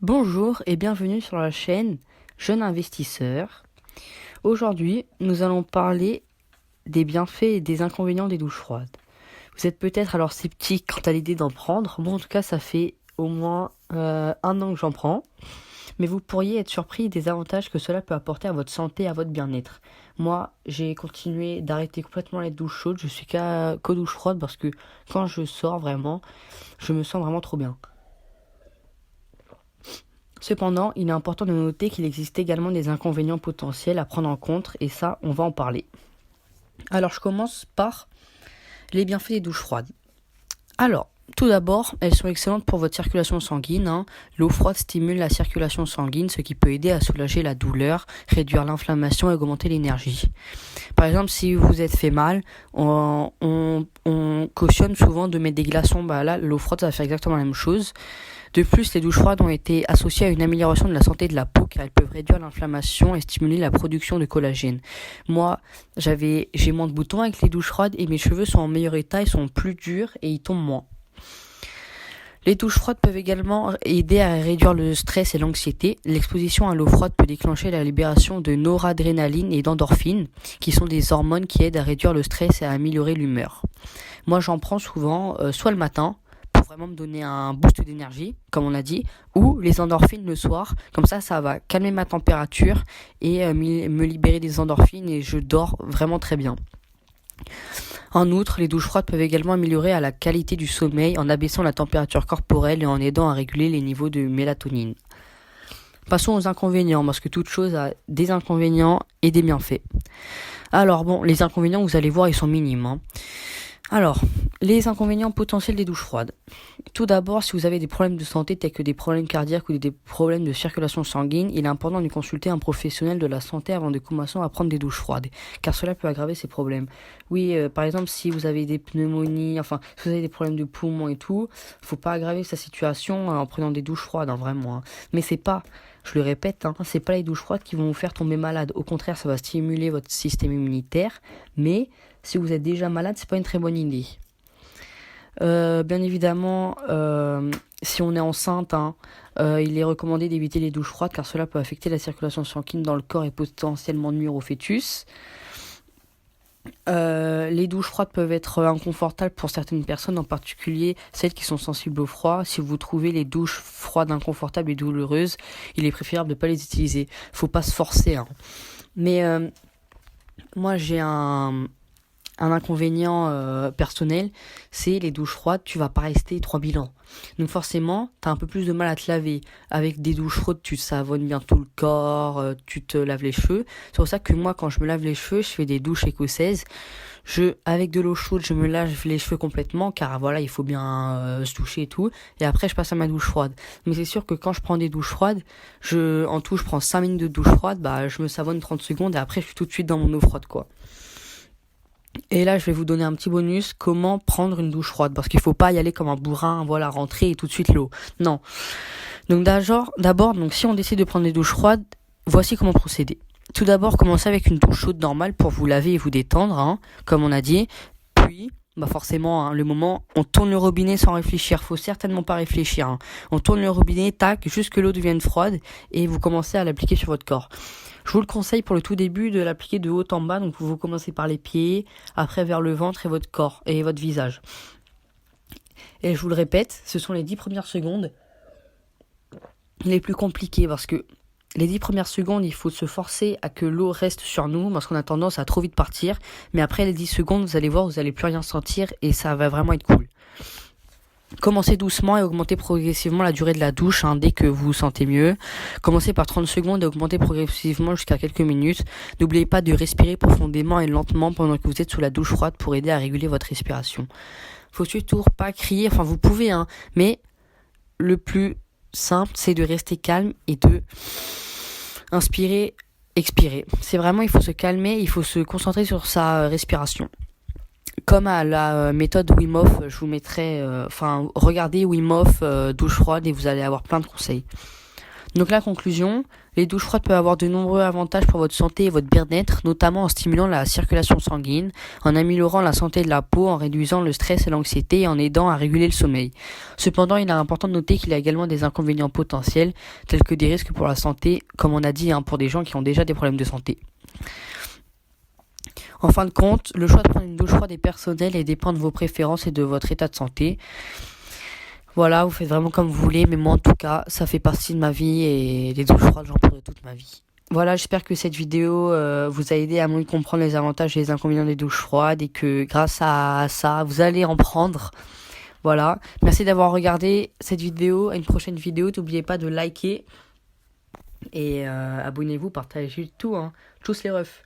Bonjour et bienvenue sur la chaîne Jeune Investisseur. Aujourd'hui, nous allons parler des bienfaits et des inconvénients des douches froides. Vous êtes peut-être alors sceptique quant à l'idée d'en prendre. Moi, en tout cas, ça fait au moins 1 an que j'en prends. Mais vous pourriez être surpris des avantages que cela peut apporter à votre santé et à votre bien-être. Moi, j'ai continué d'arrêter complètement les douches chaudes. Je suis qu'aux douches froides parce que quand je sors vraiment, je me sens vraiment trop bien. Cependant, il est important de noter qu'il existe également des inconvénients potentiels à prendre en compte et ça, on va en parler. Alors, je commence par les bienfaits des douches froides. Alors, tout d'abord, elles sont excellentes pour votre circulation sanguine. L'eau froide stimule la circulation sanguine, ce qui peut aider à soulager la douleur, réduire l'inflammation et augmenter l'énergie. Par exemple, si vous vous êtes fait mal, on cautionne souvent de mettre des glaçons. Là, l'eau froide, ça va faire exactement la même chose. De plus, les douches froides ont été associées à une amélioration de la santé de la peau car elles peuvent réduire l'inflammation et stimuler la production de collagène. Moi, j'ai moins de boutons avec les douches froides et mes cheveux sont en meilleur état, ils sont plus durs et ils tombent moins. Les douches froides peuvent également aider à réduire le stress et l'anxiété. L'exposition à l'eau froide peut déclencher la libération de noradrénaline et d'endorphines, qui sont des hormones qui aident à réduire le stress et à améliorer l'humeur. Moi, j'en prends souvent, soit le matin, pour vraiment me donner un boost d'énergie, comme on a dit, ou les endorphines le soir. Comme ça va calmer ma température et me libérer des endorphines et je dors vraiment très bien. En outre, les douches froides peuvent également améliorer la qualité du sommeil en abaissant la température corporelle et en aidant à réguler les niveaux de mélatonine. Passons aux inconvénients, parce que toute chose a des inconvénients et des bienfaits. Alors les inconvénients, vous allez voir, ils sont minimes. Alors, les inconvénients potentiels des douches froides. Tout d'abord, si vous avez des problèmes de santé tels que des problèmes cardiaques ou des problèmes de circulation sanguine, il est important de consulter un professionnel de la santé avant de commencer à prendre des douches froides, car cela peut aggraver ces problèmes. Oui, par exemple, si vous avez des pneumonies, si vous avez des problèmes de poumons et tout, faut pas aggraver sa situation en prenant des douches froides, vraiment. Mais je le répète, c'est pas les douches froides qui vont vous faire tomber malade. Au contraire, ça va stimuler votre système immunitaire, mais si vous êtes déjà malade, c'est pas une très bonne idée. Bien évidemment, si on est enceinte, il est recommandé d'éviter les douches froides car cela peut affecter la circulation sanguine dans le corps et potentiellement nuire au fœtus. Les douches froides peuvent être inconfortables pour certaines personnes, en particulier celles qui sont sensibles au froid. Si vous trouvez les douches froides inconfortables et douloureuses, il est préférable de ne pas les utiliser. Faut pas se forcer. Mais moi j'ai un inconvénient personnel, c'est les douches froides, tu vas pas rester 3000 ans. Donc forcément, t'as un peu plus de mal à te laver. Avec des douches froides, tu te savonnes bien tout le corps, tu te laves les cheveux. C'est pour ça que moi, quand je me lave les cheveux, je fais des douches écossaises. Avec de l'eau chaude, je me lave les cheveux complètement, car voilà, il faut bien se doucher et tout. Et après, je passe à ma douche froide. Mais c'est sûr que quand je prends des douches froides, en tout, je prends 5 minutes de douche froide, je me savonne 30 secondes et après, je suis tout de suite dans mon eau froide, quoi. Et là, je vais vous donner un petit bonus, comment prendre une douche froide. Parce qu'il faut pas y aller comme un bourrin, rentrer et tout de suite l'eau. Non. Donc d'abord, si on décide de prendre des douches froides, voici comment procéder. Tout d'abord, commencez avec une douche chaude normale pour vous laver et vous détendre, comme on a dit. Puis, forcément, le moment, on tourne le robinet sans réfléchir. Faut certainement pas réfléchir. On tourne le robinet, tac, juste que l'eau devienne froide et vous commencez à l'appliquer sur votre corps. Je vous le conseille pour le tout début de l'appliquer de haut en bas. Donc vous commencez par les pieds, après vers le ventre et votre corps et votre visage. Et je vous le répète, ce sont les 10 premières secondes les plus compliquées parce que les 10 premières secondes, il faut se forcer à que l'eau reste sur nous parce qu'on a tendance à trop vite partir. Mais après les 10 secondes, vous allez voir, vous allez plus rien sentir et ça va vraiment être cool. Commencez doucement et augmentez progressivement la durée de la douche dès que vous vous sentez mieux. Commencez par 30 secondes et augmentez progressivement jusqu'à quelques minutes. N'oubliez pas de respirer profondément et lentement pendant que vous êtes sous la douche froide pour aider à réguler votre respiration. Faut surtout pas crier, vous pouvez, mais le plus simple, c'est de rester calme et de inspirer, expirer. C'est vraiment, il faut se calmer, il faut se concentrer sur sa respiration. Comme à la méthode Wim Hof, je vous mettrai, regardez Wim Hof douche froide et vous allez avoir plein de conseils. Donc la conclusion, les douches froides peuvent avoir de nombreux avantages pour votre santé et votre bien-être, notamment en stimulant la circulation sanguine, en améliorant la santé de la peau, en réduisant le stress et l'anxiété et en aidant à réguler le sommeil. Cependant, il est important de noter qu'il y a également des inconvénients potentiels, tels que des risques pour la santé, comme on a dit, pour des gens qui ont déjà des problèmes de santé. En fin de compte, le choix de prendre une douche froide est personnel et dépend de vos préférences et de votre état de santé. Voilà, vous faites vraiment comme vous voulez, mais moi en tout cas, ça fait partie de ma vie et les douches froides, j'en prendrai toute ma vie. Voilà, j'espère que cette vidéo vous a aidé à mieux comprendre les avantages et les inconvénients des douches froides et que grâce à ça, vous allez en prendre. Voilà, merci d'avoir regardé cette vidéo. À une prochaine vidéo, n'oubliez pas de liker et abonnez-vous, partagez tout, tous les refs.